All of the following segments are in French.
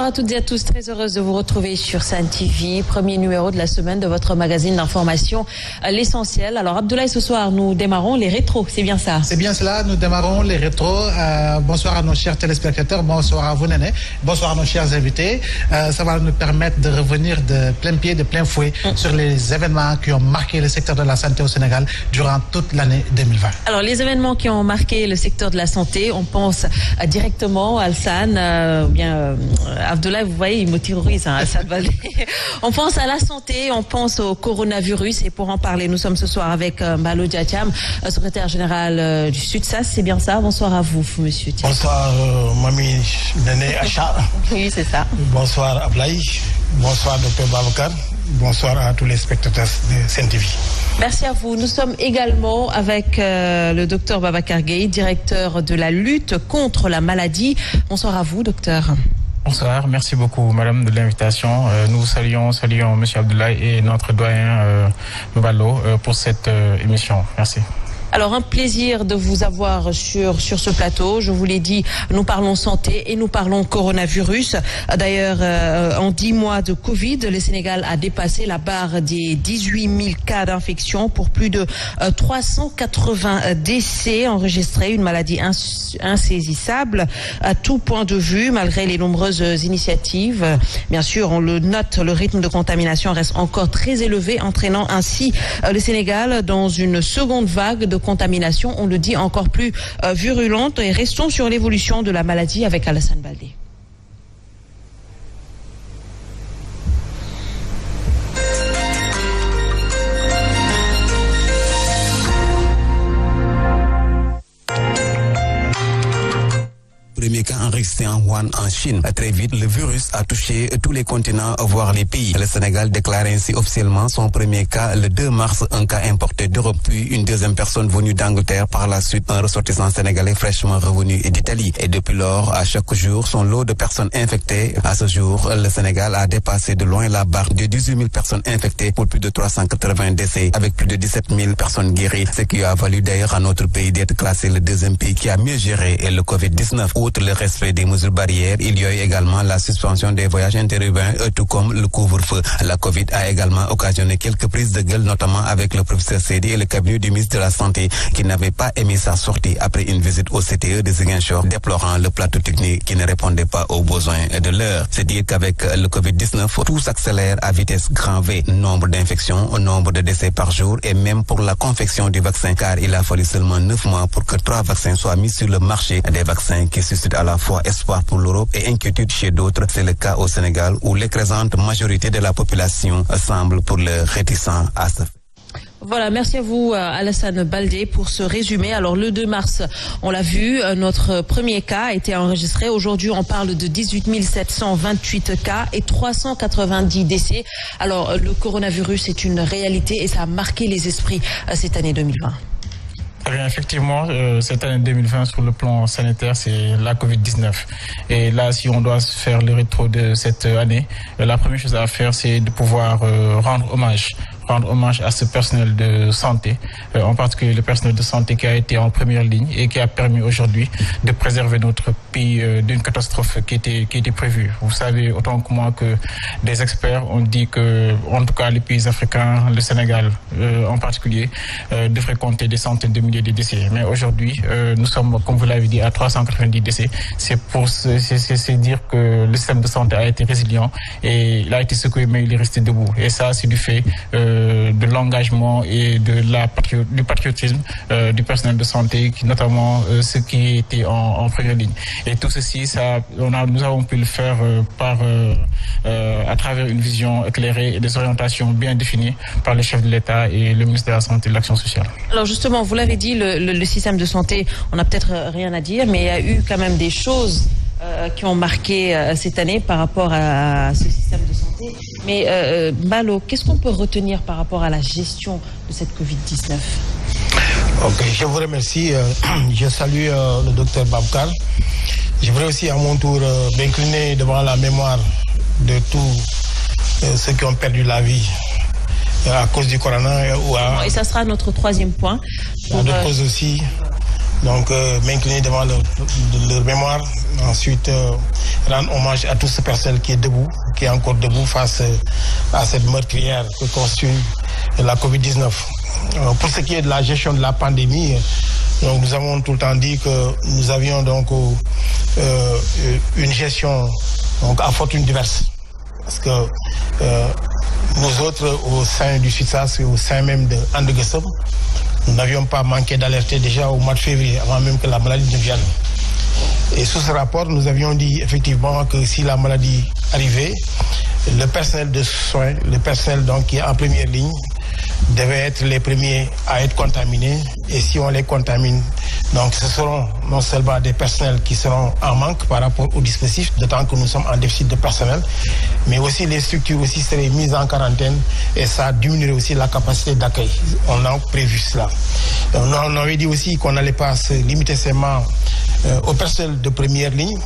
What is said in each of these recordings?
à toutes et à tous, très heureuse de vous retrouver sur Sen TV, premier numéro de la semaine de votre magazine d'information L'Essentiel. Alors Abdoulaye, ce soir nous démarrons les rétros, c'est bien ça? C'est bien cela, nous démarrons les rétros. Bonsoir à nos chers téléspectateurs, bonsoir à vous Néné, bonsoir à nos chers invités. Ça va nous permettre de revenir de plein pied, de plein fouet sur les événements qui ont marqué le secteur de la santé au Sénégal durant toute l'année 2020. Alors les événements qui ont marqué le secteur de la santé, on pense directement à Alsan, Abdoulaye, vous voyez, il me terrorise, Alsan Baldé. On pense à la santé, on pense au coronavirus, et pour en parler, nous sommes ce soir avec Mballo Dia Thiam, secrétaire général du SUTSAS, c'est bien ça? Bonsoir à vous, monsieur Thiam. Bonsoir, Mami Néné Acha. Oui, c'est ça. Bonsoir, Ablaye. Bonsoir, Dr Babacar. Bonsoir à tous les spectateurs de Sen TV. Merci à vous. Nous sommes également avec le docteur Babacar Gueye, directeur de la lutte contre la maladie. Bonsoir à vous, docteur. Bonsoir, merci beaucoup madame de l'invitation. Nous saluons monsieur Abdoulaye et notre doyen Mballo pour cette émission. Merci. Alors, un plaisir de vous avoir sur ce plateau. Je vous l'ai dit, nous parlons santé et nous parlons coronavirus. D'ailleurs, en 10 mois de Covid, le Sénégal a dépassé la barre des 18 000 cas d'infection pour plus de 380 décès enregistrés. Une maladie insaisissable à tout point de vue, malgré les nombreuses initiatives. Bien sûr, on le note, le rythme de contamination reste encore très élevé, entraînant ainsi le Sénégal dans une seconde vague de contamination, on le dit, encore plus virulente. Et restons sur l'évolution de la maladie avec Alsan Baldé. Premier cas enregistré en Wuhan, en Chine. Très vite, le virus a touché tous les continents, voire les pays. Le Sénégal déclare ainsi officiellement son premier cas le 2 mars, un cas importé d'Europe, puis une deuxième personne venue d'Angleterre, par la suite un ressortissant sénégalais fraîchement revenu d'Italie. Et depuis lors, à chaque jour, son lot de personnes infectées. À ce jour, le Sénégal a dépassé de loin la barre de 18 000 personnes infectées pour plus de 380 décès, avec plus de 17 000 personnes guéries, ce qui a valu d'ailleurs à notre pays d'être classé le deuxième pays qui a mieux géré le Covid-19. Outre le respect des mesures barrières, il y a eu également la suspension des voyages interurbains, tout comme le couvre-feu. La Covid a également occasionné quelques prises de gueule, notamment avec le professeur Seydi et le cabinet du ministre de la Santé, qui n'avait pas aimé sa sortie après une visite au CTE de Ziguinchor, déplorant le plateau technique qui ne répondait pas aux besoins de l'heure. C'est dire qu'avec le Covid-19, tout s'accélère à vitesse grand V. Nombre d'infections, nombre de décès par jour, et même pour la confection du vaccin, car il a fallu seulement 9 mois pour que 3 vaccins soient mis sur le marché. Des vaccins qui suscitent à la fois espoir pour l'Europe et inquiétude chez d'autres. C'est le cas au Sénégal, où l'écrasante majorité de la population semble pour le réticent à ce. Voilà, merci à vous Alsan Baldé pour ce résumé. Alors le 2 mars, on l'a vu, notre premier cas a été enregistré. Aujourd'hui, on parle de 18 728 cas et 390 décès. Alors le coronavirus est une réalité et ça a marqué les esprits cette année 2020. Effectivement, cette année 2020 sur le plan sanitaire, c'est la Covid-19. Et là, si on doit faire le rétro de cette année, la première chose à faire, c'est de pouvoir rendre hommage à ce personnel de santé, en particulier le personnel de santé qui a été en première ligne et qui a permis aujourd'hui de préserver notre pays d'une catastrophe qui était prévue. Vous savez autant que moi que des experts ont dit que, en tout cas les pays africains, le Sénégal en particulier, devraient compter des centaines de milliers de décès. Mais aujourd'hui, nous sommes, comme vous l'avez dit, à 390 décès. C'est dire que le système de santé a été résilient et il a été secoué, mais il est resté debout. Et ça, c'est du fait de l'engagement et du patriotisme du personnel de santé, notamment ceux qui étaient en première ligne. Et tout ceci, nous avons pu le faire à travers une vision éclairée et des orientations bien définies par le chef de l'État et le ministre de la Santé et de l'Action sociale. Alors justement, vous l'avez dit, le système de santé, on n'a peut-être rien à dire, mais il y a eu quand même des choses qui ont marqué cette année par rapport à ce système de santé. Mais Mballo, qu'est-ce qu'on peut retenir par rapport à la gestion de cette Covid-19? Ok, je vous remercie. Je salue le docteur Babacar. Je voudrais aussi à mon tour m'incliner devant la mémoire de tous ceux qui ont perdu la vie à cause du corona. Et ça sera notre troisième point. D'autres causes aussi. Donc, m'incliner devant leur mémoire. Ensuite, rendre hommage à tout ce personnel qui est debout, qui est encore debout face à cette meurtrière que constitue la Covid-19. Pour ce qui est de la gestion de la pandémie, donc nous avons tout le temps dit que nous avions donc une gestion donc à fortune diverse. Parce que nous autres, au sein du SUTSAS et au sein même de Andegessom, nous n'avions pas manqué d'alerter déjà au mois de février, avant même que la maladie ne vienne. Et sous ce rapport, nous avions dit effectivement que si la maladie arrivait, le personnel de soins, le personnel donc qui est en première ligne, devaient être les premiers à être contaminés. Et si on les contamine, donc ce seront non seulement des personnels qui seront en manque par rapport au dispositif, d'autant que nous sommes en déficit de personnel, mais aussi les structures aussi seraient mises en quarantaine et ça diminuerait aussi la capacité d'accueil. On a prévu cela. On avait dit aussi qu'on n'allait pas se limiter seulement au personnel de première ligne,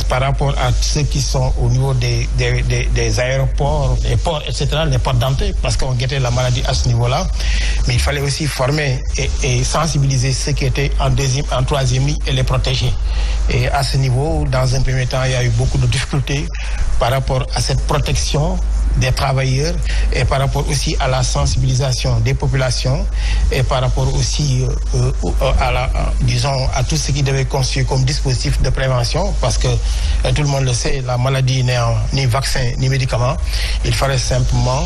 par rapport à ceux qui sont au niveau des aéroports, des ports, etc., les ports d'entrée, parce qu'on guettait la maladie à ce niveau-là. Mais il fallait aussi former et sensibiliser ceux qui étaient en deuxième, en troisième ligne et les protéger. Et à ce niveau, dans un premier temps, il y a eu beaucoup de difficultés par rapport à cette protection des travailleurs et par rapport aussi à la sensibilisation des populations et par rapport aussi à tout ce qui devait constituer comme dispositif de prévention, parce que tout le monde le sait, la maladie n'est ni vaccin ni médicament. Il fallait simplement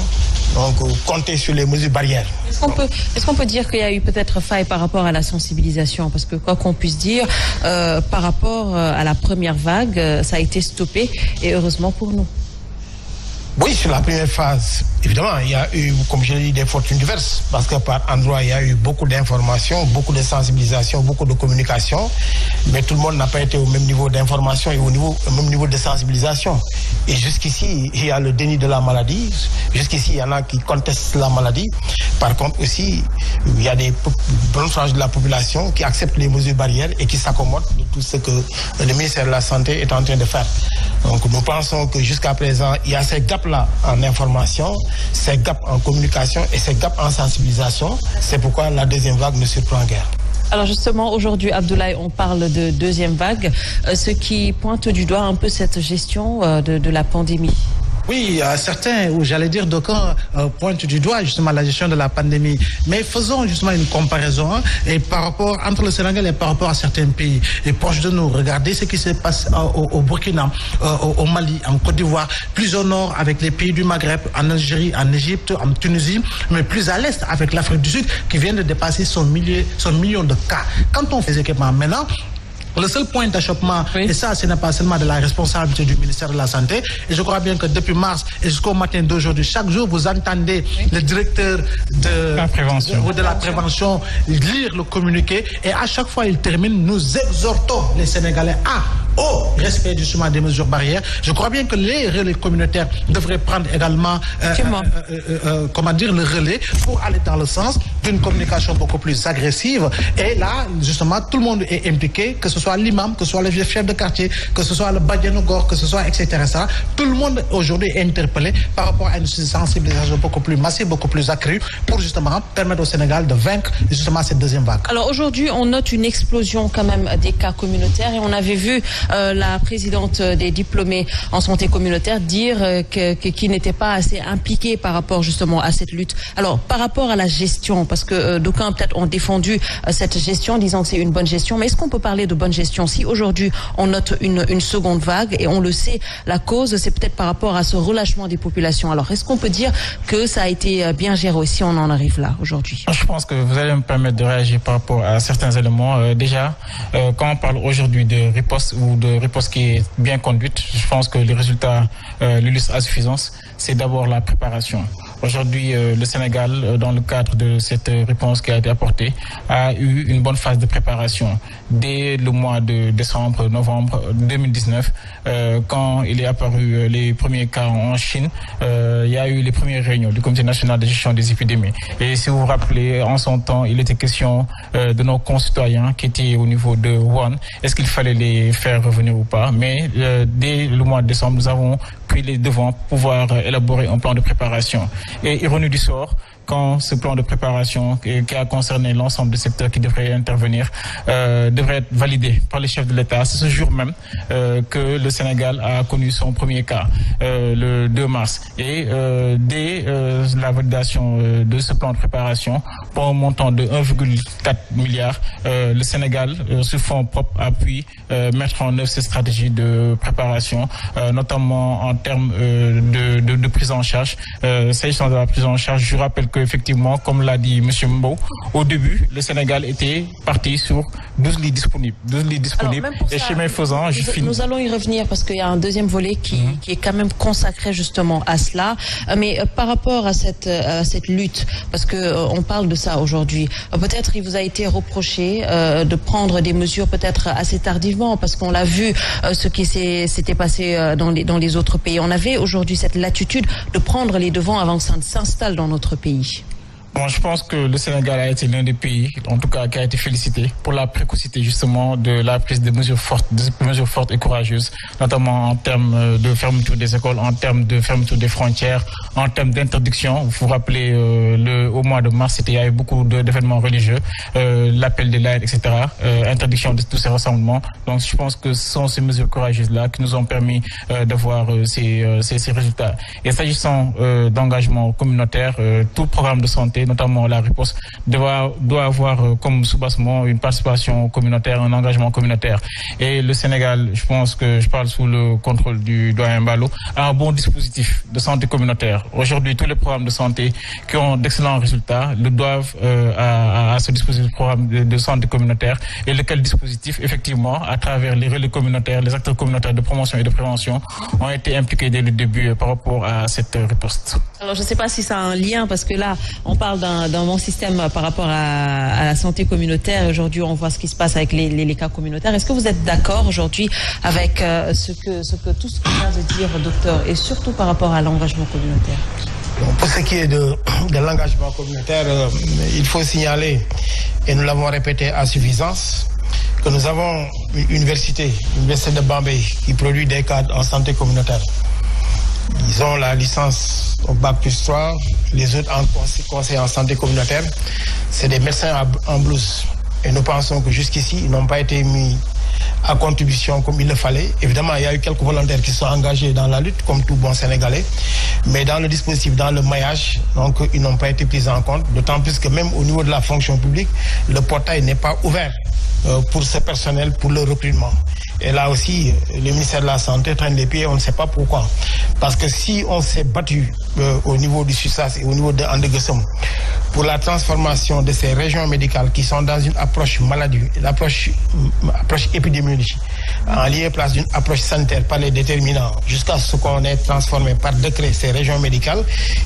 donc compter sur les mesures barrières. Est-ce qu'on peut dire qu'il y a eu peut-être faille par rapport à la sensibilisation, parce que quoi qu'on puisse dire, par rapport à la première vague, ça a été stoppé et heureusement pour nous. Oui, sur la première phase, évidemment, il y a eu, comme je l'ai dit, des fortunes diverses, parce que par endroit, il y a eu beaucoup d'informations, beaucoup de sensibilisation, beaucoup de communication, mais tout le monde n'a pas été au même niveau d'information et au même niveau de sensibilisation. Et jusqu'ici, il y a le déni de la maladie, jusqu'ici, il y en a qui contestent la maladie. Par contre, aussi, il y a des bonnes franges de la population qui acceptent les mesures barrières et qui s'accommodent de tout ce que le ministère de la Santé est en train de faire. Donc, nous pensons que jusqu'à présent, il y a ces gaps-là en information, ces gaps en communication et ces gaps en sensibilisation. C'est pourquoi la deuxième vague ne surprend guère. Alors justement, aujourd'hui, Abdoulaye, on parle de deuxième vague, ce qui pointe du doigt un peu cette gestion de la pandémie. Oui, certains, ou j'allais dire d'aucuns, pointent du doigt justement la gestion de la pandémie. Mais faisons justement une comparaison et par rapport entre le Sénégal et par rapport à certains pays et proches de nous. Regardez ce qui se passe au Burkina, au Mali, en Côte d'Ivoire, plus au nord avec les pays du Maghreb, en Algérie, en Égypte, en Tunisie, mais plus à l'est avec l'Afrique du Sud qui vient de dépasser son million de cas. Quand on fait équipements maintenant, le seul point d'achoppement, oui. Et ça, ce n'est pas seulement de la responsabilité du ministère de la Santé. Et je crois bien que depuis mars et jusqu'au matin d'aujourd'hui, chaque jour, vous entendez le directeur de la prévention lire le communiqué. Et à chaque fois, il termine, nous exhortons les Sénégalais au respect justement des mesures barrières. Je crois bien que les relais communautaires devraient prendre également le relais pour aller dans le sens d'une communication beaucoup plus agressive. Et là, justement, tout le monde est impliqué, que ce soit l'imam, que ce soit le chef de quartier, que ce soit le Badianougor, que ce soit etc. Tout le monde aujourd'hui est interpellé par rapport à une sensibilisation beaucoup plus massive, beaucoup plus accrue pour justement permettre au Sénégal de vaincre justement cette deuxième vague. Alors aujourd'hui, on note une explosion quand même des cas communautaires et on avait vu la présidente des diplômés en santé communautaire dire qu'ils n'étaient pas assez impliqués par rapport justement à cette lutte. Alors par rapport à la gestion, parce que d'aucuns peut-être ont défendu cette gestion disant que c'est une bonne gestion, mais est-ce qu'on peut parler de bonne gestion si aujourd'hui on note une seconde vague et on le sait, la cause c'est peut-être par rapport à ce relâchement des populations. Alors est-ce qu'on peut dire que ça a été bien géré si on en arrive là aujourd'hui? Je pense que vous allez me permettre de réagir par rapport à certains éléments. Déjà, quand on parle aujourd'hui de riposte ou de riposte qui est bien conduite, je pense que les résultats l'illustrent à suffisance. C'est d'abord la préparation. Aujourd'hui, le Sénégal, dans le cadre de cette réponse qui a été apportée, a eu une bonne phase de préparation. Dès le mois de décembre, novembre 2019, quand il est apparu les premiers cas en Chine, il y a eu les premières réunions du Comité national de gestion des épidémies. Et si vous vous rappelez, en son temps, il était question de nos concitoyens qui étaient au niveau de Wuhan. Est-ce qu'il fallait les faire revenir ou pas? Mais dès le mois de décembre, nous avons pris les devants pour pouvoir élaborer un plan de préparation. Et ironie du sort, quand ce plan de préparation qui a concerné l'ensemble des secteurs qui devraient intervenir devrait être validé par les chefs de l'État, c'est ce jour même que le Sénégal a connu son premier cas, le 2 mars. Et dès la validation de ce plan de préparation, pour un montant de 1,4 milliard, le Sénégal, sous fonds propres, a pu mettre en œuvre ces stratégies de préparation, notamment en termes de prise en charge. S'agissant de la prise en charge, je rappelle qu'effectivement, comme l'a dit M. Mbo, au début, le Sénégal était parti sur 12 lits disponibles. 12 lits disponibles. Et chemin faisant, nous allons y revenir parce qu'il y a un deuxième volet qui est quand même consacré justement à cela. Mais par rapport à cette lutte, parce que on parle de ça aujourd'hui, peut-être il vous a été reproché de prendre des mesures peut-être assez tardivement, parce qu'on l'a vu ce qui s'était passé dans les autres pays. On avait aujourd'hui cette latitude de prendre les devants avant que ça ne s'installe dans notre pays. Bon, je pense que le Sénégal a été l'un des pays, en tout cas, qui a été félicité pour la précocité justement de la prise de mesures fortes et courageuses, notamment en termes de fermeture des écoles, en termes de fermeture des frontières, en termes d'interdiction. Vous vous rappelez, au mois de mars, il y a eu beaucoup d'événements religieux, l'appel des laïcs, etc., interdiction de tous ces rassemblements. Donc, je pense que ce sont ces mesures courageuses-là qui nous ont permis d'avoir ces résultats. Et s'agissant d'engagement communautaire, tout programme de santé, notamment la riposte, doit avoir comme soubassement une participation communautaire, un engagement communautaire. Et le Sénégal, je pense que je parle sous le contrôle du doyen Mballo, a un bon dispositif de santé communautaire. Aujourd'hui, tous les programmes de santé qui ont d'excellents résultats le doivent à ce dispositif de programme de santé communautaire, et lequel dispositif, effectivement, à travers les relais communautaires, les acteurs communautaires de promotion et de prévention, ont été impliqués dès le début par rapport à cette riposte. Alors, je ne sais pas si ça a un lien, parce que là, on parle d'un bon système par rapport à la santé communautaire. Aujourd'hui, on voit ce qui se passe avec les cas communautaires. Est-ce que vous êtes d'accord aujourd'hui avec tout ce que vient de dire le docteur, et surtout par rapport à l'engagement communautaire? Pour ce qui est de l'engagement communautaire, il faut signaler, et nous l'avons répété à suffisance, que nous avons une l'université de Bambey qui produit des cadres en santé communautaire. Ils ont la licence au Bac plus 3, les autres en conseil en santé communautaire. C'est des médecins en blouse. Et nous pensons que jusqu'ici, ils n'ont pas été mis à contribution comme il le fallait. Évidemment, il y a eu quelques volontaires qui sont engagés dans la lutte, comme tout bon Sénégalais. Mais dans le dispositif, dans le maillage, donc, ils n'ont pas été pris en compte. D'autant plus que même au niveau de la fonction publique, le portail n'est pas ouvert pour ce personnel, pour le recrutement. Et là aussi, le ministère de la Santé traîne les pieds, on ne sait pas pourquoi. Parce que si on s'est battu au niveau du SUSAS et au niveau de Andegessom pour la transformation de ces régions médicales qui sont dans une approche maladie, l'approche épidémiologique, en lieu et place d'une approche sanitaire par les déterminants, jusqu'à ce qu'on ait transformé par décret ces régions médicales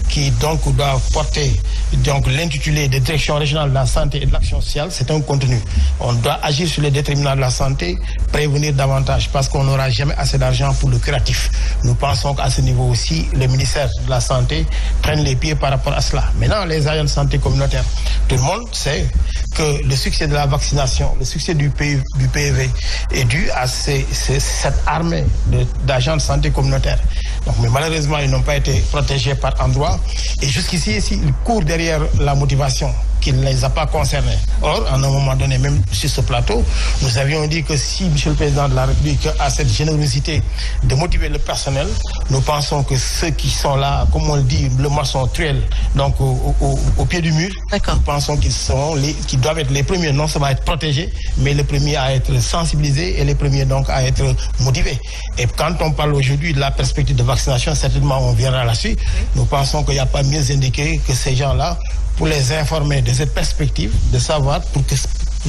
qui donc doivent porter donc l'intitulé de direction régionale de la santé et de l'action sociale. C'est un contenu. On doit agir sur les déterminants de la santé, prévenir davantage, parce qu'on n'aura jamais assez d'argent pour le curatif. Nous pensons qu'à ce niveau aussi, le ministère de la Santé traîne les pieds par rapport à cela. Maintenant, les agents de santé communautaire, tout le monde sait que le succès de la vaccination, le succès du PEV est dû à cette armée d'agents de santé communautaire. Donc, mais malheureusement, ils n'ont pas été protégés par endroit. Et jusqu'ici, ils courent derrière la motivation qui ne les a pas concernés. Or, à un moment donné, même sur ce plateau, nous avions dit que si M. le Président de la République a cette générosité de motiver le personnel, nous pensons que ceux qui sont là, comme on le dit, le maçon truel, donc au pied du mur, nous pensons qu'ils doivent être les premiers, non seulement à être protégés, mais les premiers à être sensibilisés et les premiers donc à être motivés. Et quand on parle aujourd'hui de la perspective de vaccination, certainement on viendra là-dessus, nous pensons qu'il n'y a pas mieux indiqué que ces gens-là, pour les informer de cette perspective, de savoir pour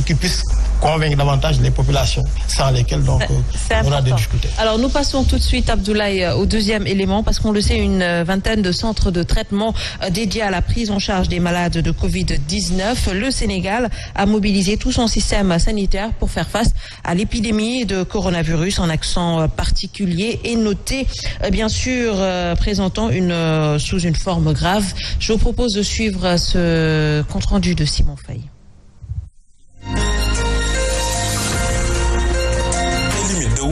qu'ils puissent convaincre davantage les populations sans lesquelles donc on aura des difficultés. Alors nous passons tout de suite, Abdoulaye, au deuxième élément, parce qu'on le sait, une vingtaine de centres de traitement dédiés à la prise en charge des malades de Covid-19. Le Sénégal a mobilisé tout son système sanitaire pour faire face à l'épidémie de coronavirus, en accent particulier et noté, bien sûr, présentant sous une forme grave. Je vous propose de suivre ce compte-rendu de Simon Faye.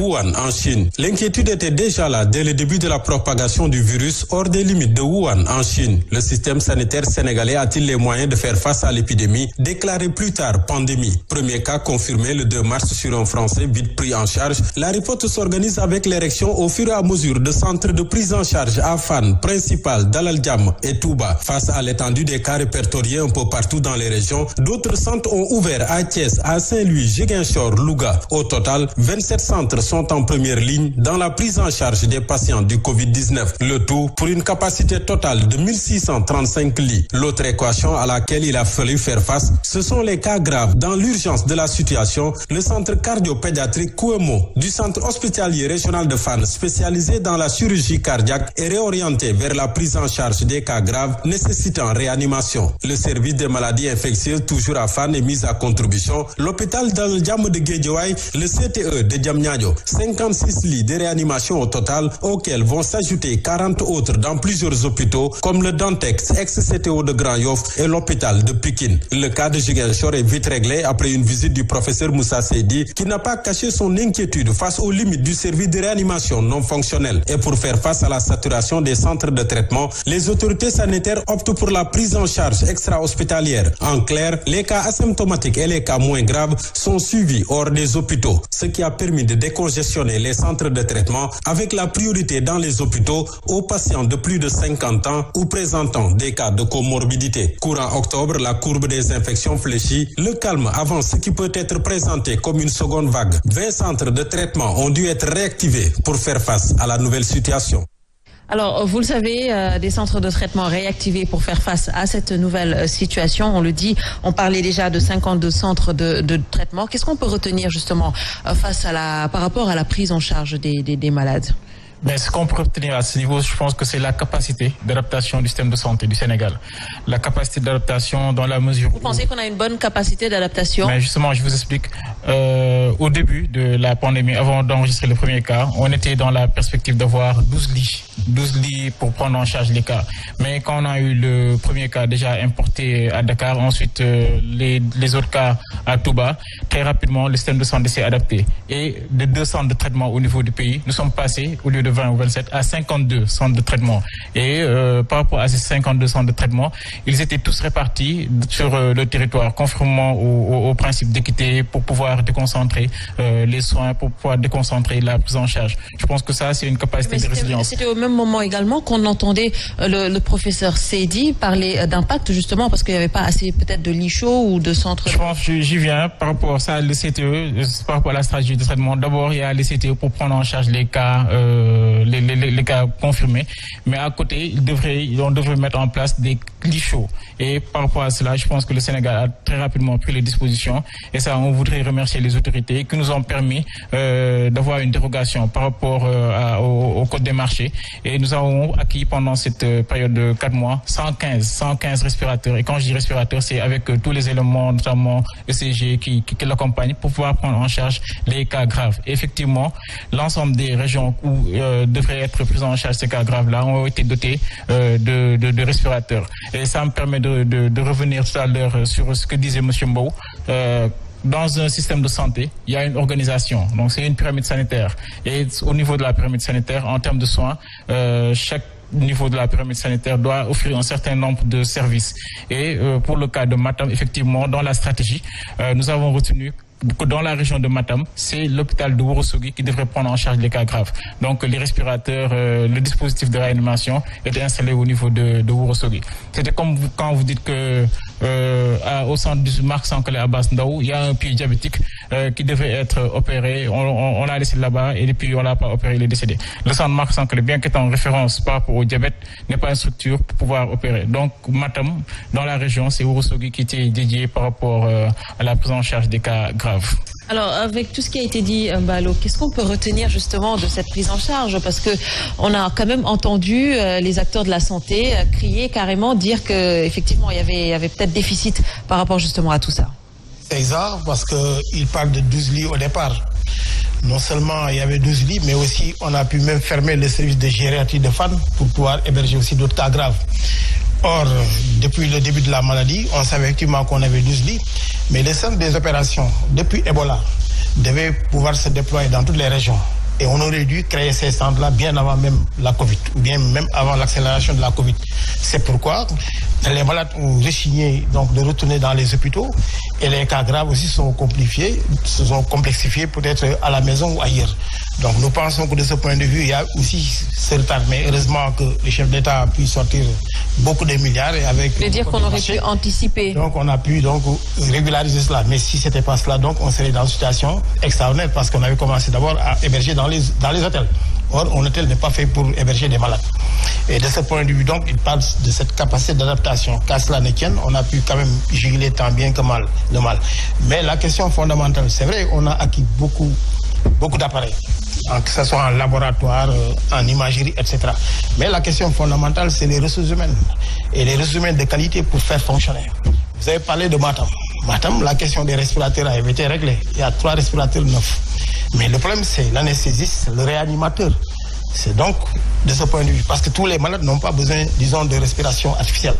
Wuhan en Chine. L'inquiétude était déjà là dès le début de la propagation du virus hors des limites de Wuhan en Chine. Le système sanitaire sénégalais a-t-il les moyens de faire face à l'épidémie? Déclaré plus tard pandémie. Premier cas confirmé le 2 mars sur un Français vite pris en charge. La riposte s'organise avec l'érection au fur et à mesure de centres de prise en charge à Fann, Principal, Dalal Jamm et Touba. Face à l'étendue des cas répertoriés un peu partout dans les régions, d'autres centres ont ouvert à Thiès, à Saint-Louis, Ziguinchor, Louga. Au total, 27 centres sont en première ligne dans la prise en charge des patients du Covid-19. Le tout pour une capacité totale de 1635 lits. L'autre équation à laquelle il a fallu faire face, ce sont les cas graves. Dans l'urgence de la situation, le centre cardio-pédiatrique Kouemo du centre hospitalier régional de Fann, spécialisé dans la chirurgie cardiaque, est réorienté vers la prise en charge des cas graves nécessitant réanimation. Le service des maladies infectieuses, toujours à Fann, est mis à contribution. L'hôpital Dalal Jamm de Guédiawaye, le CTE de Diamniadio, 56 lits de réanimation au total, auxquels vont s'ajouter 40 autres dans plusieurs hôpitaux, comme le Dantex, ex-CTO de Grand Yoff et l'hôpital de Pikine. Le cas de Ziguinchor est vite réglé après une visite du professeur Moussa Seydi, qui n'a pas caché son inquiétude face aux limites du service de réanimation non fonctionnel. Et pour faire face à la saturation des centres de traitement, les autorités sanitaires optent pour la prise en charge extra-hospitalière. En clair, les cas asymptomatiques et les cas moins graves sont suivis hors des hôpitaux, ce qui a permis de décongestionner les centres de traitement avec la priorité dans les hôpitaux aux patients de plus de 50 ans ou présentant des cas de comorbidité. Courant octobre, la courbe des infections fléchit, le calme avant ce qui peut être présenté comme une seconde vague. 20 centres de traitement ont dû être réactivés pour faire face à la nouvelle situation. Alors, vous le savez, des centres de traitement réactivés pour faire face à cette nouvelle situation. On le dit, on parlait déjà de 52 centres de traitement. Qu'est-ce qu'on peut retenir justement par rapport à la prise en charge des malades? Mais ce qu'on peut retenir à ce niveau, je pense que c'est la capacité d'adaptation du système de santé du Sénégal. La capacité d'adaptation dans la mesure où... Vous pensez qu'on a une bonne capacité d'adaptation? Mais justement, je vous explique. Au début de la pandémie, avant d'enregistrer le premier cas, on était dans la perspective d'avoir 12 lits pour prendre en charge les cas. Mais quand on a eu le premier cas déjà importé à Dakar, ensuite les autres cas à Touba, très rapidement, le système de santé s'est adapté. Et de 2 centres de traitement au niveau du pays, nous sommes passés, au lieu de 20 ou 27, à 52 centres de traitement. Et par rapport à ces 52 centres de traitement, ils étaient tous répartis sur le territoire, conformément au principe d'équité pour pouvoir déconcentrer les soins, pour pouvoir déconcentrer la prise en charge. Je pense que ça, c'est une capacité de résilience. C'était au même moment également qu'on entendait le professeur Seydi parler d'impact, justement, parce qu'il n'y avait pas assez peut-être de lits chauds ou de centres... Je pense que j'y viens par rapport à ça, le CTE, par rapport à la stratégie de traitement. D'abord, il y a les CTE pour prendre en charge les cas les cas confirmés, mais à côté, on devrait mettre en place des lits chauds. Et par rapport à cela, je pense que le Sénégal a très rapidement pris les dispositions, et ça, on voudrait remercier les autorités qui nous ont permis d'avoir une dérogation par rapport au code des marchés. Et nous avons acquis pendant cette période de 4 mois 115 respirateurs. Et quand je dis respirateurs, c'est avec tous les éléments, notamment ECG qui l'accompagnent pour pouvoir prendre en charge les cas graves. Et effectivement, l'ensemble des régions où devraient être pris en charge ces cas graves-là ont été dotés de respirateurs. Et ça me permet de revenir tout à l'heure sur ce que disait M. Mbou. Dans un système de santé, il y a une organisation. Donc, c'est une pyramide sanitaire. Et au niveau de la pyramide sanitaire, en termes de soins, chaque niveau de la pyramide sanitaire doit offrir un certain nombre de services. Et pour le cas de Matam, effectivement, dans la stratégie, nous avons retenu que dans la région de Matam, c'est l'hôpital de Ourossogui qui devrait prendre en charge les cas graves. Donc les respirateurs, le dispositif de réanimation était installé au niveau de Ourossogui. C'était comme quand vous dites que au centre du Marc Sankalé à Basse-Ndaou, il y a un pied diabétique qui devait être opéré. On l'a laissé là-bas et depuis on l'a pas opéré, il est décédé. Le centre Marc Sankalé, bien qu'étant en référence par rapport au diabète, n'est pas une structure pour pouvoir opérer. Donc Matam, dans la région, c'est Ourossogui qui était dédié par rapport à la prise en charge des cas graves. Alors, avec tout ce qui a été dit, Mbalo, qu'est-ce qu'on peut retenir justement de cette prise en charge? Parce que on a quand même entendu les acteurs de la santé crier carrément, dire qu'effectivement, il y avait peut-être déficit par rapport justement à tout ça. C'est exact, parce qu'il parle de 12 lits au départ. Non seulement il y avait 12 lits, mais aussi on a pu même fermer le service de gériatrie de Fann pour pouvoir héberger aussi d'autres cas graves. Or, depuis le début de la maladie, on savait effectivement qu'on avait 12 lits, mais les centres des opérations, depuis Ebola, devaient pouvoir se déployer dans toutes les régions. Et on aurait dû créer ces centres-là bien avant même la Covid, ou bien même avant l'accélération de la Covid. C'est pourquoi les malades ont rechigné donc de retourner dans les hôpitaux et les cas graves aussi sont complexifiés peut-être à la maison ou ailleurs. Donc nous pensons que de ce point de vue, il y a aussi ce retard. Mais heureusement que le chef d'État a pu sortir beaucoup de milliards. Et avec je veux dire qu'on aurait pu anticiper. Donc on a pu donc régulariser cela. Mais si ce n'était pas cela, donc on serait dans une situation extraordinaire parce qu'on avait commencé d'abord à héberger dans les hôtels. Or, un hôtel n'est pas fait pour héberger des malades. Et de ce point de vue, donc, il parle de cette capacité d'adaptation. Qu'à cela ne tienne, on a pu quand même juguler tant bien que mal le mal. Mais la question fondamentale, c'est vrai, on a acquis beaucoup d'appareils, que ce soit en laboratoire, en imagerie, etc. Mais la question fondamentale, c'est les ressources humaines. Et les ressources humaines de qualité pour faire fonctionner. Vous avez parlé de Matam. Matam, la question des respirateurs a été réglée. Il y a 3 respirateurs neufs. Mais le problème, c'est l'anesthésiste, le réanimateur. C'est donc de ce point de vue. Parce que tous les malades n'ont pas besoin, disons, de respiration artificielle.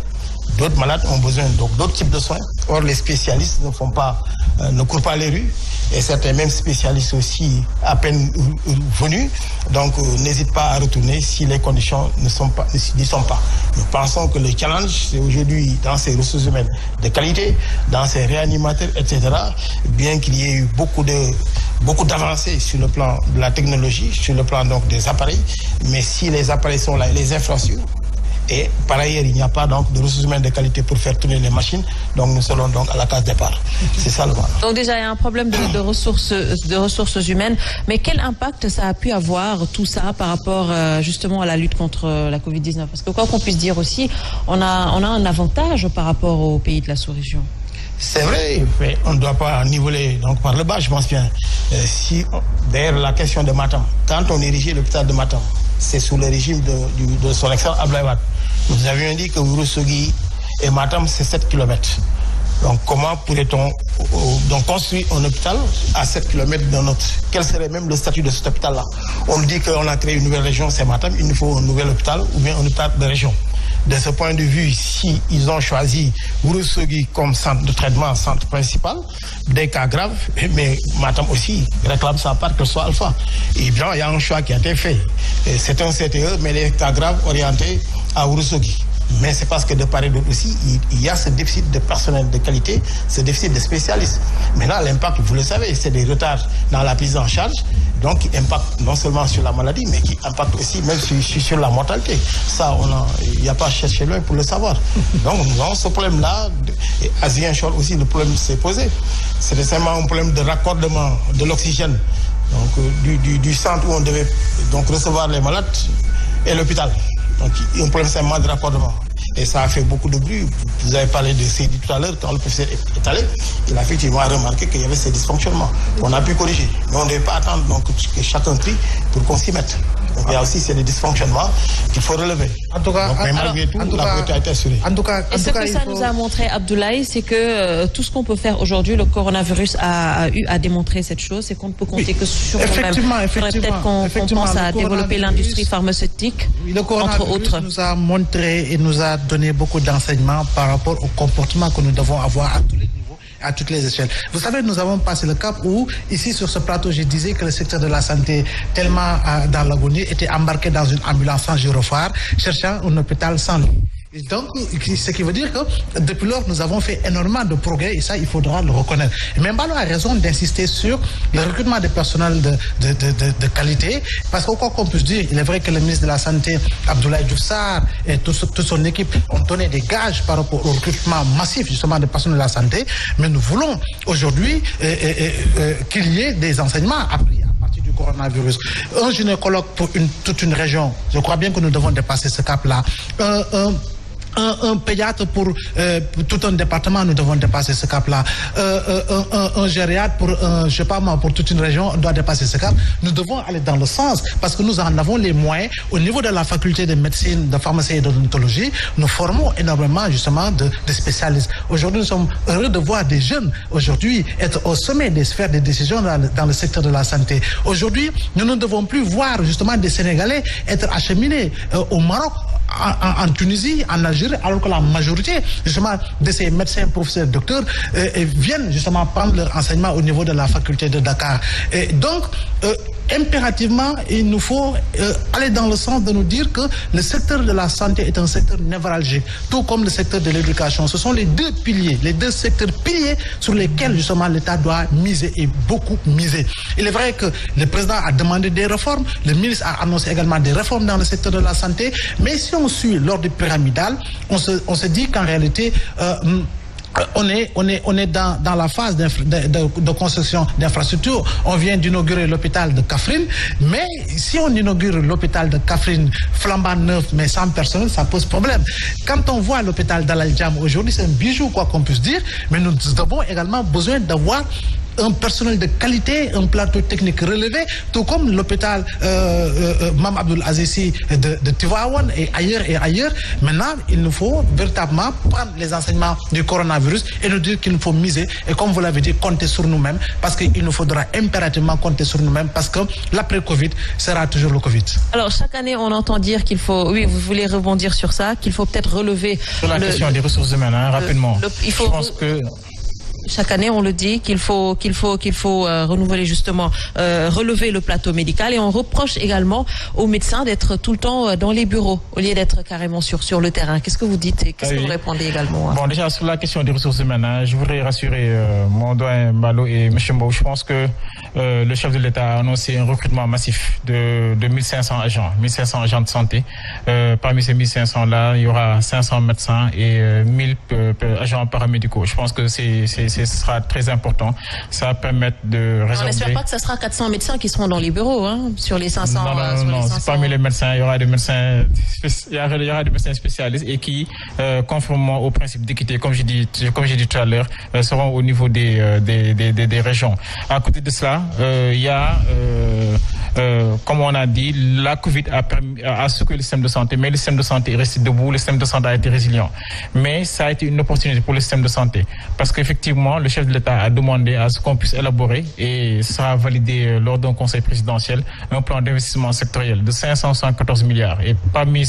D'autres malades ont besoin d'autres types de soins. Or, les spécialistes ne courent pas les rues. Et certains même spécialistes aussi, à peine venus, donc n'hésitent pas à retourner si les conditions n'y sont pas. Nous pensons que le challenge, c'est aujourd'hui dans ces ressources humaines de qualité, dans ces réanimateurs, etc., bien qu'il y ait eu beaucoup d'avancées sur le plan de la technologie, sur le plan donc des appareils, mais si les appareils sont là, les infrastructures, et par ailleurs, il n'y a pas donc de ressources humaines de qualité pour faire tourner les machines. Donc nous serons donc à la case départ. C'est ça le mal. Donc déjà, il y a un problème de ressources humaines. Mais quel impact ça a pu avoir tout ça par rapport justement à la lutte contre la Covid-19? Parce que quoi qu'on puisse dire aussi, on a un avantage par rapport aux pays de la sous-région. C'est vrai, mais on ne doit pas niveler donc par le bas, je pense bien. D'ailleurs, la question de Matam, quand on érigeait l'hôpital de Matam, c'est sous le régime de son excellence Abdoulaye Wade. Nous avions dit que Ourossogui et Matam, c'est 7 km. Donc comment pourrait-on construire un hôpital à 7 km d'un autre? Quel serait même le statut de cet hôpital-là? On dit qu'on a créé une nouvelle région, c'est Matam, il nous faut un nouvel hôpital ou bien un hôpital de région. De ce point de vue, si ils ont choisi Ourossogui comme centre de traitement, centre principal, des cas graves, mais Matam aussi réclame sa part que ce soit alpha. Et bien, il y a un choix qui a été fait. C'est un CTE, mais les cas graves orientés à Ourossogui. Mais c'est parce que de part et d'autre aussi, il y a ce déficit de personnel de qualité, ce déficit de spécialistes. Maintenant, l'impact, vous le savez, c'est des retards dans la prise en charge, donc qui impactent non seulement sur la maladie, mais qui impactent aussi même sur la mortalité. Ça, il n'y a pas à chercher loin pour le savoir. Donc, nous avons ce problème-là. À Ziguinchor aussi, le problème s'est posé. C'était simplement un problème de raccordement de l'oxygène, donc du centre où on devait donc recevoir les malades et l'hôpital. Donc, il y a un problème simplement de raccordement. Et ça a fait beaucoup de bruit. Vous avez parlé de Seydi tout à l'heure, quand le professeur est allé, il a effectivement remarqué qu'il y avait ces dysfonctionnements. On a pu corriger. Mais on ne devait pas attendre donc, que chacun crie pour qu'on s'y mette. Donc, il y a aussi des dysfonctionnements qu'il faut relever. En tout cas, mais malgré tout, la qualité a été assurée. Et ce que ça nous a montré, Abdoulaye, c'est que tout ce qu'on peut faire aujourd'hui, le coronavirus a démontré cette chose, c'est qu'on ne peut compter que sur effectivement, il faudrait peut-être qu'on pense à développer l'industrie pharmaceutique, le coronavirus entre autres. Nous a montré et nous a donné beaucoup d'enseignements par rapport au comportement que nous devons avoir à tous les niveaux, à toutes les échelles. Vous savez, nous avons passé le cap où, ici sur ce plateau, je disais que le secteur de la santé, tellement dans l'agonie, était embarqué dans une ambulance sans gyrophare, cherchant un hôpital sans lit. Et donc, ce qui veut dire que depuis lors, nous avons fait énormément de progrès et ça, il faudra le reconnaître. Et Mbalo a raison d'insister sur le recrutement de personnel de qualité, parce que quoi qu'on puisse dire, il est vrai que le ministre de la Santé, Abdoulaye Diouf Sarr, et toute son équipe ont donné des gages par rapport au recrutement massif justement de personnel de la santé, mais nous voulons aujourd'hui qu'il y ait des enseignements appris du coronavirus. Un gynécologue pour toute une région, je crois bien que nous devons dépasser ce cap-là. Un pédiatre pour tout un département, nous devons dépasser ce cap-là. Un gériatre pour, je sais pas moi, pour toute une région, on doit dépasser ce cap. Nous devons aller dans le sens, parce que nous en avons les moyens. Au niveau de la faculté de médecine, de pharmacie et d'odontologie, nous formons énormément justement de spécialistes. Aujourd'hui, nous sommes heureux de voir des jeunes aujourd'hui être au sommet des sphères de décision dans le secteur de la santé. Aujourd'hui, nous ne devons plus voir justement des Sénégalais être acheminés au Maroc, en Tunisie, en Algérie, alors que la majorité justement de ces médecins, professeurs, docteurs viennent justement prendre leur enseignement au niveau de la faculté de Dakar. Et donc, impérativement, il nous faut aller dans le sens de nous dire que le secteur de la santé est un secteur névralgique, tout comme le secteur de l'éducation. Ce sont les deux piliers, les deux secteurs piliers sur lesquels justement l'État doit miser et beaucoup miser. Il est vrai que le président a demandé des réformes, le ministre a annoncé également des réformes dans le secteur de la santé, mais si on suit l'ordre pyramidal, on se dit qu'en réalité, on est dans la phase de construction d'infrastructures. On vient d'inaugurer l'hôpital de Kaffrine, mais si on inaugure l'hôpital de Kaffrine flambant neuf, mais sans personnel, ça pose problème. Quand on voit l'hôpital d'Al Djam aujourd'hui, c'est un bijou, quoi qu'on puisse dire, mais nous avons également besoin d'avoir un personnel de qualité, un plateau technique relevé, tout comme l'hôpital Mame Abdoul Aziz Sy de Tivaouane et ailleurs. Maintenant, il nous faut véritablement prendre les enseignements du coronavirus et nous dire qu'il nous faut miser et, comme vous l'avez dit, compter sur nous-mêmes, parce qu'il nous faudra impérativement compter sur nous-mêmes, parce que l'après-Covid sera toujours le Covid. Alors, chaque année, on entend dire qu'il faut, oui, vous voulez rebondir sur ça, qu'il faut peut-être relever... Sur la question des ressources humaines, rapidement. Je pense que... Chaque année, on le dit qu'il faut renouveler justement, relever le plateau médical, et on reproche également aux médecins d'être tout le temps dans les bureaux au lieu d'être carrément sur le terrain. Qu'est-ce que vous dites et qu'est-ce que vous répondez également? Bon, déjà sur la question des ressources humaines, je voudrais rassurer mon doyen Mbalo et M. Mbou. Je pense que le chef de l'État a annoncé un recrutement massif de 1500 agents de santé. Parmi ces 1500 là, il y aura 500 médecins et 1000 agents paramédicaux. Je pense que ce sera très important. Ça va permettre de résorber... On n'espère pas que ce sera 400 médecins qui seront dans les bureaux, sur les 500... Non. Parmi les médecins, il y aura des médecins, spécialistes et qui, conformément au principe d'équité, comme j'ai dit tout à l'heure, seront au niveau des régions. À côté de cela, il y a, comme on a dit, la Covid a secoué le système de santé, mais le système de santé est resté debout, le système de santé a été résilient. Mais ça a été une opportunité pour le système de santé, parce qu'effectivement, le chef de l'État a demandé à ce qu'on puisse élaborer, et ça sera validé lors d'un conseil présidentiel, un plan d'investissement sectoriel de 514 milliards. Et parmi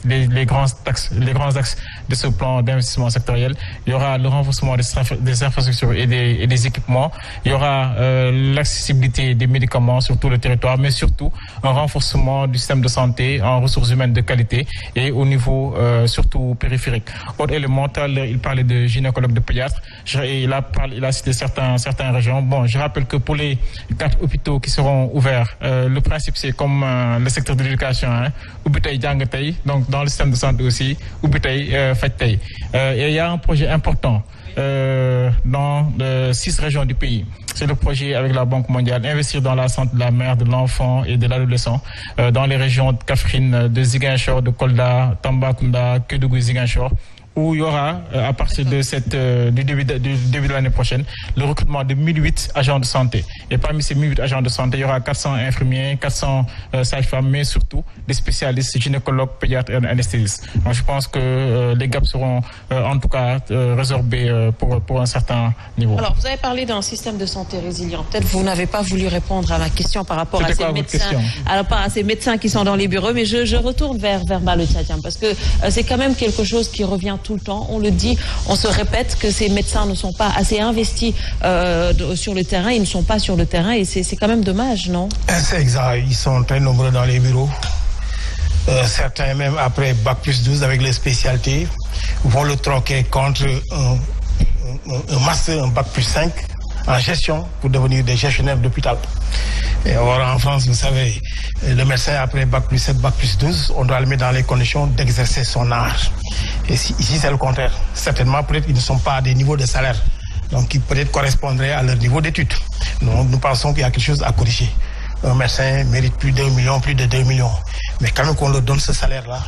les grands axes de ce plan d'investissement sectoriel, il y aura le renforcement des infrastructures et des équipements, il y aura l'accessibilité des médicaments sur tout le territoire, mais surtout un renforcement du système de santé en ressources humaines de qualité et au niveau surtout périphérique. Autre élément, il parlait de gynécologues, de pédiatres. Il a cité certaines régions. Bon, je rappelle que pour les 4 hôpitaux qui seront ouverts, le principe c'est comme le secteur de l'éducation, donc dans le système de santé aussi, et il y a un projet important dans 6 régions du pays. C'est le projet avec la Banque mondiale, investir dans la santé de la mère, de l'enfant et de l'adolescent, dans les régions de Kaffrine, de Ziguinchor, de Kolda, Tambacounda, Kédougou et Ziguinchor, où il y aura, à partir de du début de l'année prochaine, le recrutement de 1008 agents de santé. Et parmi ces 1008 agents de santé, il y aura 400 infirmiers, 400 sages-femmes, mais surtout des spécialistes, gynécologues, pédiatres et anesthésistes. Donc je pense que les gaps seront en tout cas résorbés pour un certain niveau. Alors, vous avez parlé d'un système de santé résilient. Peut-être vous n'avez pas voulu répondre à ma question par rapport à ces médecins. Alors, pas à ces médecins qui sont dans les bureaux, mais je retourne vers Mbalo Tchadjian, parce que c'est quand même quelque chose qui revient tout le temps. On le dit, on se répète que ces médecins ne sont pas assez investis sur le terrain, ils ne sont pas sur le terrain, et c'est quand même dommage, non? C'est exact, ils sont très nombreux dans les bureaux. Certains même après Bac+12 avec les spécialités vont le troquer contre un master, un Bac+5 en gestion pour devenir des gestionnaires d'hôpital. Et alors en France, vous savez, le médecin après Bac+7, Bac+12, on doit le mettre dans les conditions d'exercer son art. Et ici, c'est le contraire. Certainement, peut-être ils ne sont pas à des niveaux de salaire, donc qui peut-être correspondraient à leur niveau d'études. Nous pensons qu'il y a quelque chose à corriger. Un médecin mérite plus de 2 millions, plus de 2 millions. Mais quand même qu'on leur donne ce salaire-là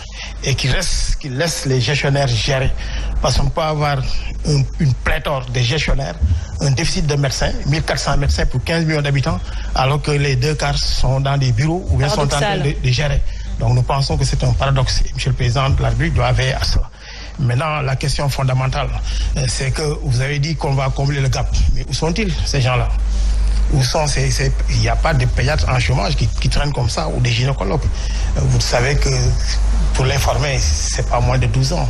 et qu'il laisse les gestionnaires gérer. Parce qu'on peut avoir une pléthore de gestionnaires, un déficit de médecins, 1400 médecins pour 15 millions d'habitants, alors que les 2/4 sont dans des bureaux ou bien sont en train de gérer. Donc nous pensons que c'est un paradoxe. Monsieur le Président de la République doit veiller à cela. Maintenant, la question fondamentale, c'est que vous avez dit qu'on va combler le gap. Mais où sont-ils, ces gens-là? Où sont il n'y a pas de pédiatres en chômage qui traînent comme ça, ou des gynécologues. Vous savez que pour les former, c'est pas moins de 12 ans.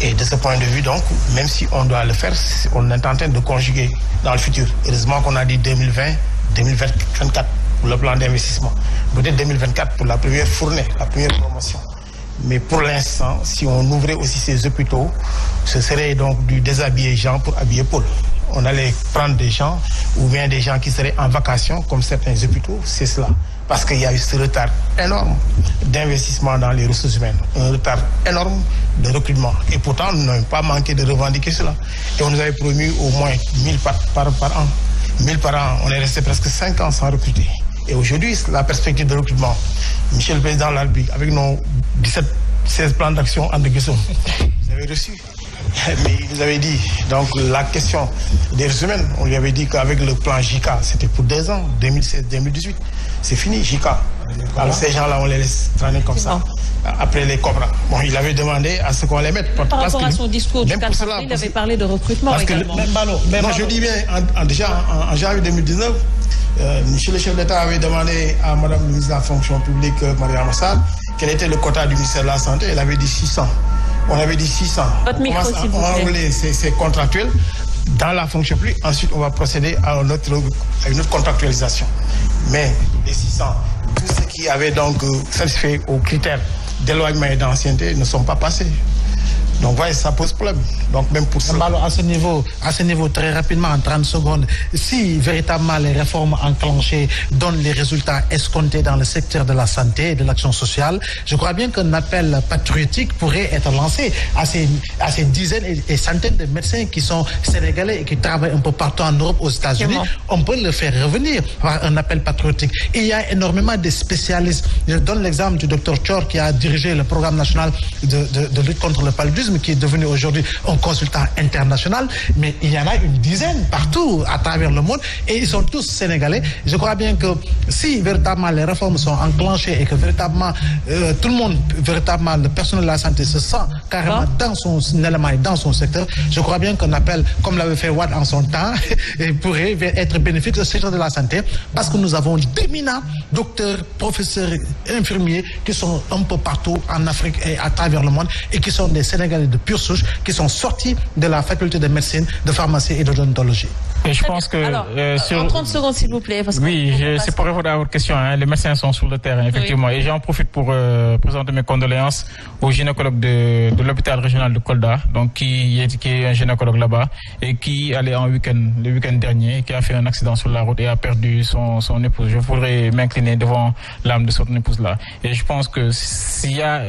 Et de ce point de vue, donc, même si on doit le faire, on est en train de conjuguer dans le futur. Heureusement qu'on a dit 2020, 2024. pour le plan d'investissement. Peut-être 2024 pour la première fournée, la première promotion. Mais pour l'instant, si on ouvrait aussi ces hôpitaux, ce serait donc du déshabiller Jean pour habiller Paul. On allait prendre des gens, ou bien des gens qui seraient en vacation, comme certains hôpitaux, c'est cela. Parce qu'il y a eu ce retard énorme d'investissement dans les ressources humaines, un retard énorme de recrutement. Et pourtant, nous n'avons pas manqué de revendiquer cela. Et on nous avait promis au moins 1000 par an. 1000 par an, on est resté presque 5 ans sans recruter. Et aujourd'hui, la perspective de recrutement, Monsieur le Président de la République, avec nos 16 plans d'action en Guesson, vous avez reçu. Mais il nous avait dit, donc la question des ressources humaines, on lui avait dit qu'avec le plan JICA, c'était pour 2 ans, 2016-2018. C'est fini, JICA. Alors ces gens-là, on les laisse traîner comme ça, après les Cobra. Bon, il avait demandé à ce qu'on les mette. Par rapport à son discours du 4 avril, il avait parlé de recrutement également. Non, je dis bien, déjà en janvier 2019, Monsieur le chef d'État avait demandé à Madame le ministre de la fonction publique, Mariama Massal, quel était le quota du ministère de la Santé. Elle avait dit 600. On avait dit 600. Votre micro, s'il vous plaît. On a enrôlé ces contractuels dans la fonction publique. Ensuite, on va procéder à une autre contractualisation. Mais les 600, tous ceux qui avaient donc satisfait aux critères d'éloignement et d'ancienneté ne sont pas passés. Donc, voyez, ça pose problème. Donc, même pour ça. Alors, à ce niveau, très rapidement, en 30 secondes, si véritablement les réformes enclenchées donnent les résultats escomptés dans le secteur de la santé et de l'action sociale, je crois bien qu'un appel patriotique pourrait être lancé à ces dizaines et centaines de médecins qui sont sénégalais et qui travaillent un peu partout en Europe, aux États-Unis. On peut le faire revenir par un appel patriotique. Et il y a énormément de spécialistes. Je donne l'exemple du docteur Chor qui a dirigé le programme national de lutte contre le paludisme, qui est devenu aujourd'hui un consultant international, mais il y en a une dizaine partout à travers le monde et ils sont tous sénégalais. Je crois bien que si véritablement les réformes sont enclenchées et que véritablement tout le monde, véritablement le personnel de la santé se sent carrément dans son élément et dans son secteur, je crois bien qu'un appel, comme l'avait fait Wade en son temps, pourrait être bénéfique au secteur de la santé, parce que nous avons d'éminents docteurs, professeurs, infirmiers qui sont un peu partout en Afrique et à travers le monde et qui sont des Sénégalais de pure souche, qui sont sortis de la faculté de médecine, de pharmacie et d'odontologie. Et je pense que... Alors, en 30 secondes, s'il vous plaît. Parce oui, c'est pour répondre à votre question. Hein. Les médecins sont sur le terrain, effectivement. Oui. Et j'en profite pour présenter mes condoléances au gynécologue de l'hôpital régional de Kolda, donc qui est un gynécologue là-bas, et qui allait le week-end dernier, et qui a fait un accident sur la route et a perdu son épouse. Je voudrais m'incliner devant l'âme de son épouse-là. Et je pense que s'il y a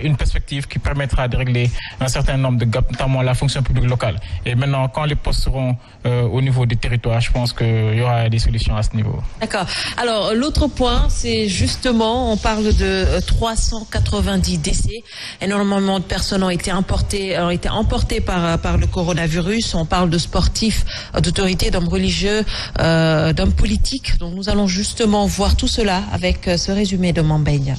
une perspective qui permettra de régler un certain nombre de gaps, notamment la fonction publique locale. Et maintenant, quand les postes seront au niveau du territoire, je pense qu'il y aura des solutions à ce niveau. D'accord. Alors, l'autre point, c'est justement, on parle de 390 décès. Énormément de personnes ont été emportées par le coronavirus. On parle de sportifs, d'autorités, d'hommes religieux, d'hommes politiques. Donc, nous allons justement voir tout cela avec ce résumé de Mambéia.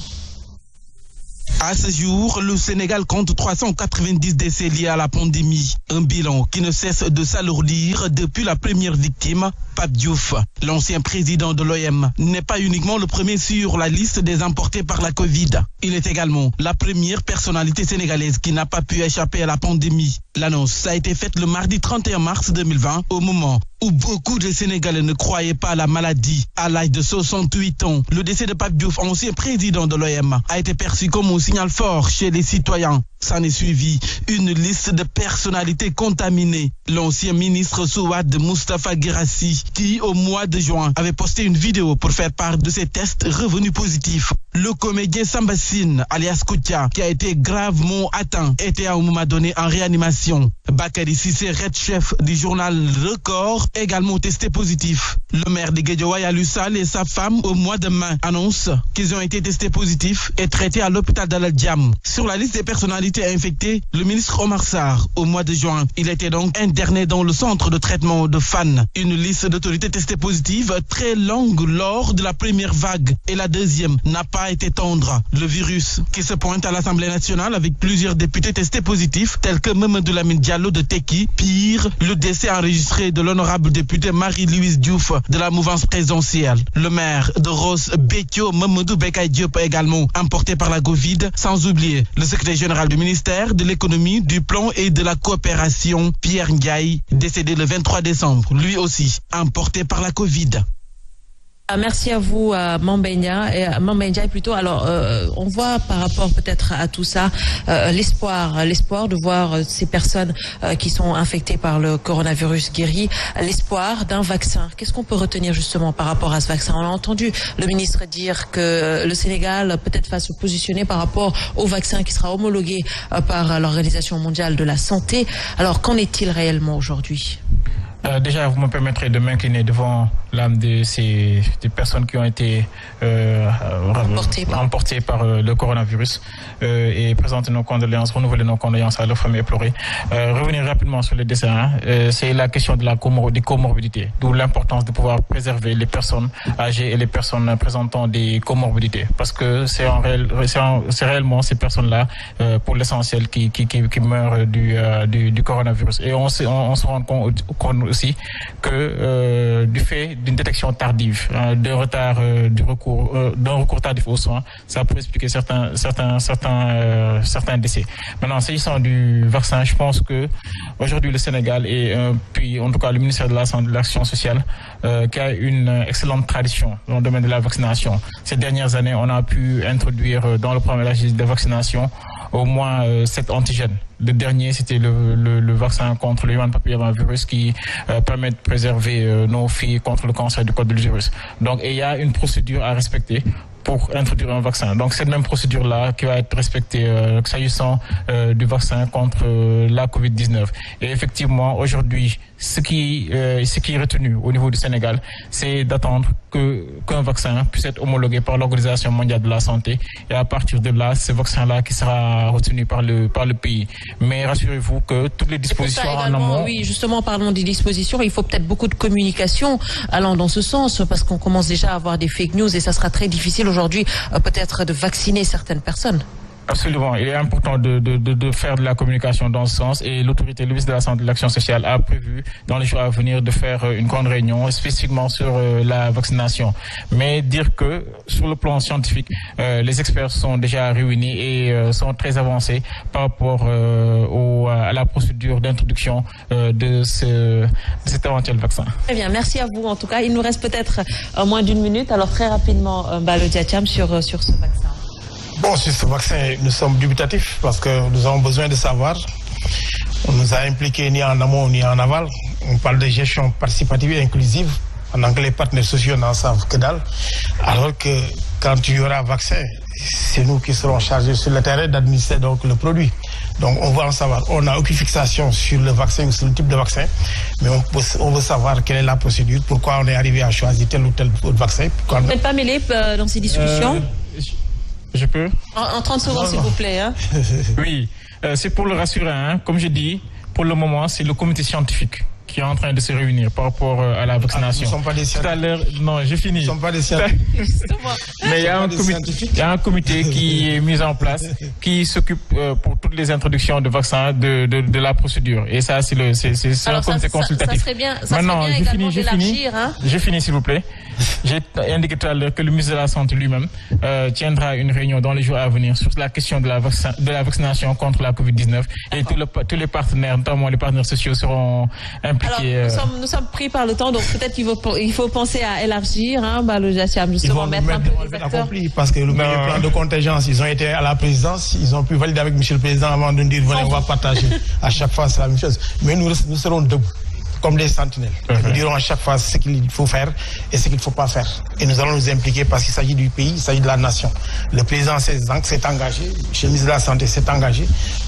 À ce jour, le Sénégal compte 390 décès liés à la pandémie. Un bilan qui ne cesse de s'alourdir depuis la première victime, Pape Diouf. L'ancien président de l'OM n'est pas uniquement le premier sur la liste des emportés par la Covid. Il est également la première personnalité sénégalaise qui n'a pas pu échapper à la pandémie. L'annonce a été faite le mardi 31 mars 2020, au moment où beaucoup de Sénégalais ne croyaient pas à la maladie. À l'âge de 68 ans, le décès de Pape Diouf, ancien président de l'OM, a été perçu comme un signal fort chez les citoyens. S'en est suivi une liste de personnalités contaminées. L'ancien ministre Souad Moustapha Guirassy, qui au mois de juin avait posté une vidéo pour faire part de ses tests revenus positifs. Le comédien Sambassine, alias Koutia, qui a été gravement atteint, était à un moment donné en réanimation. Bakary Cissé, chef du journal Record, également testé positif. Le maire de Guédiawaye Alussal et sa femme, au mois de mai, annoncent qu'ils ont été testés positifs et traités à l'hôpital d'Al Djam. Sur la liste des personnalités infectées, le ministre Omar Sarr, au mois de juin, il était donc interné dans le centre de traitement de Fann. Une liste d'autorités testées positives très longue lors de la première vague et la deuxième n'a pas été tendre. Le virus qui se pointe à l'Assemblée nationale avec plusieurs députés testés positifs tels que Mamadou Lamine Diallo de Tekki. Pire, le décès enregistré de l'honorable député Marie-Louise Diouf de la mouvance présidentielle. Le maire de Ross Béthio, Mamadou Bekay Diop, également emporté par la Covid, sans oublier le secrétaire général du ministère de l'économie, du plan et de la coopération, Pierre Ndiaye, décédé le 23 décembre, lui aussi emporté par la Covid. Merci à vous, Mambenya plutôt. Alors, on voit par rapport peut-être à tout ça l'espoir de voir ces personnes qui sont infectées par le coronavirus guéries, l'espoir d'un vaccin. Qu'est-ce qu'on peut retenir justement par rapport à ce vaccin? On a entendu le ministre dire que le Sénégal peut-être va se positionner par rapport au vaccin qui sera homologué par l'Organisation mondiale de la santé. Alors, qu'en est-il réellement aujourd'hui? Déjà, vous me permettrez de m'incliner devant l'âme de ces personnes qui ont été emportées par le coronavirus et présenter nos condoléances, renouveler nos condoléances à leurs familles éplorées. Revenir rapidement sur les décès, c'est la question de des comorbidités, d'où l'importance de pouvoir préserver les personnes âgées et les personnes présentant des comorbidités, parce que c'est réellement ces personnes-là, pour l'essentiel, qui meurent du coronavirus. Et on se rend compte aussi que du fait d'une détection tardive, d'un recours tardif aux soins, ça peut expliquer certains décès. Maintenant, s'agissant du vaccin, je pense que aujourd'hui le Sénégal et puis en tout cas le ministère de la Santé et de l'Action sociale qui a une excellente tradition dans le domaine de la vaccination. Ces dernières années, on a pu introduire dans le programme élargi de vaccination au moins 7 antigènes. Le dernier, c'était le vaccin contre le human papillomavirus qui permet de préserver nos filles contre le cancer du col de l'utérus. Donc, il y a une procédure à respecter pour introduire un vaccin. Donc, cette même procédure-là qui va être respectée s'agissant du vaccin contre la COVID-19. Et effectivement, aujourd'hui, ce qui est retenu au niveau du Sénégal, c'est d'attendre qu'un vaccin puisse être homologué par l'Organisation mondiale de la santé. Et à partir de là, ce vaccin-là qui sera retenu par le pays. Mais rassurez-vous que toutes les dispositions en amont... Oui, justement, parlons des dispositions. Il faut peut-être beaucoup de communication allant dans ce sens, parce qu'on commence déjà à avoir des fake news et ça sera très difficile aujourd'hui peut-être de vacciner certaines personnes. Absolument. Il est important de faire de la communication dans ce sens et l'autorité, le ministre de la Santé et de l'Action sociale a prévu dans les jours à venir de faire une grande réunion spécifiquement sur la vaccination. Mais dire que sur le plan scientifique, les experts sont déjà réunis et sont très avancés par rapport à la procédure d'introduction de cet éventuel vaccin. Très bien. Merci à vous. En tout cas, il nous reste peut-être moins d'une minute. Alors très rapidement, Mballo Thiam, sur ce vaccin. Bon, sur ce vaccin, nous sommes dubitatifs parce que nous avons besoin de savoir. On nous a impliqués ni en amont ni en aval. On parle de gestion participative et inclusive pendant que les partenaires sociaux n'en savent que dalle. Alors que quand il y aura vaccin, c'est nous qui serons chargés sur le terrain d'administrer donc le produit. Donc on va en savoir. On n'a aucune fixation sur le vaccin ou sur le type de vaccin, mais on veut savoir quelle est la procédure, pourquoi on est arrivé à choisir tel ou tel vaccin. Vous n'êtes pas mêlé dans ces discussions? Je peux? En 30 secondes, s'il vous plaît. Oui, c'est pour le rassurer. Comme je dis, pour le moment, c'est le comité scientifique qui est en train de se réunir par rapport à la vaccination. Nous ne sommes pas des scientifiques. Tout à l'heure, non, j'ai fini. Nous ne sommes pas des scientifiques. Mais il y a un comité qui est mis en place qui s'occupe pour toutes les introductions de vaccins de la procédure. Et ça, c'est un comité consultatif. Ça serait bien, Maintenant, j'ai fini, s'il vous plaît. J'ai indiqué tout à l'heure que le ministre de la Santé lui-même tiendra une réunion dans les jours à venir sur la question de la vaccination contre la COVID-19. Et tous les partenaires, notamment les partenaires sociaux, seront impliqués. Alors, nous sommes pris par le temps, donc peut-être qu'il faut penser à élargir, Mballo Thiam, justement, mettre un peu les acteurs. Parce que le plan de contingence, ils ont été à la présidence, ils ont pu valider avec M. le Président avant de dire venez, on va partager. À chaque fois, c'est la même chose. Mais nous serons debout, comme des sentinelles. Nous dirons à chaque fois ce qu'il faut faire et ce qu'il ne faut pas faire. Et nous allons nous impliquer parce qu'il s'agit du pays, il s'agit de la nation. Le président s'est engagé, le ministre de la Santé s'est engagé,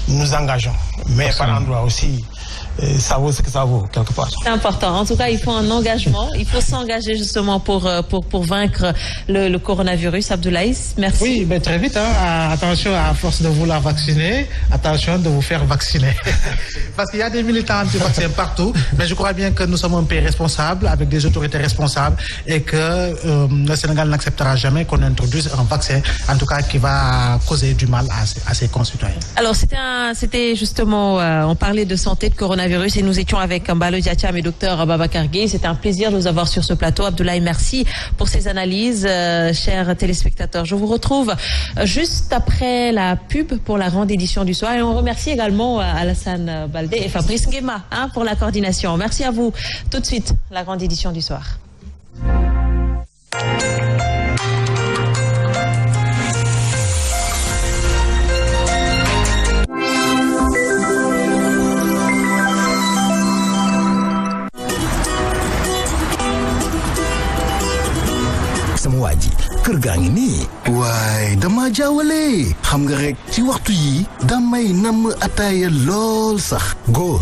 nous nous engageons. Mais par endroit aussi, ça vaut ce que ça vaut, quelque part. C'est important. En tout cas, il faut un engagement. Il faut s'engager justement pour vaincre le coronavirus. Abdoulaye, merci. Oui, mais très vite. Attention, à force de vouloir vacciner, attention de vous faire vacciner. Parce qu'il y a des militants anti-vaccins partout. Mais je crois bien que nous sommes un pays responsable, avec des autorités responsables, et que le Sénégal n'acceptera jamais qu'on introduise un vaccin, en tout cas qui va causer du mal à ses concitoyens. Alors, c'était justement, on parlait de santé, de coronavirus, et nous étions avec Mballo Thiam et Dr Babacar Gueye. C'était un plaisir de vous avoir sur ce plateau. Abdoulaye, merci pour ces analyses, chers téléspectateurs. Je vous retrouve juste après la pub pour la grande édition du soir, et on remercie également Alassane Baldé et Fabrice Nguema pour la coordination. Merci à vous. Tout de suite, la grande édition du soir. sama waa ji kër gaa ngi nii waaye dama jaawale xam nga rek ci waxtu yi damay namm ataaya lool sax góor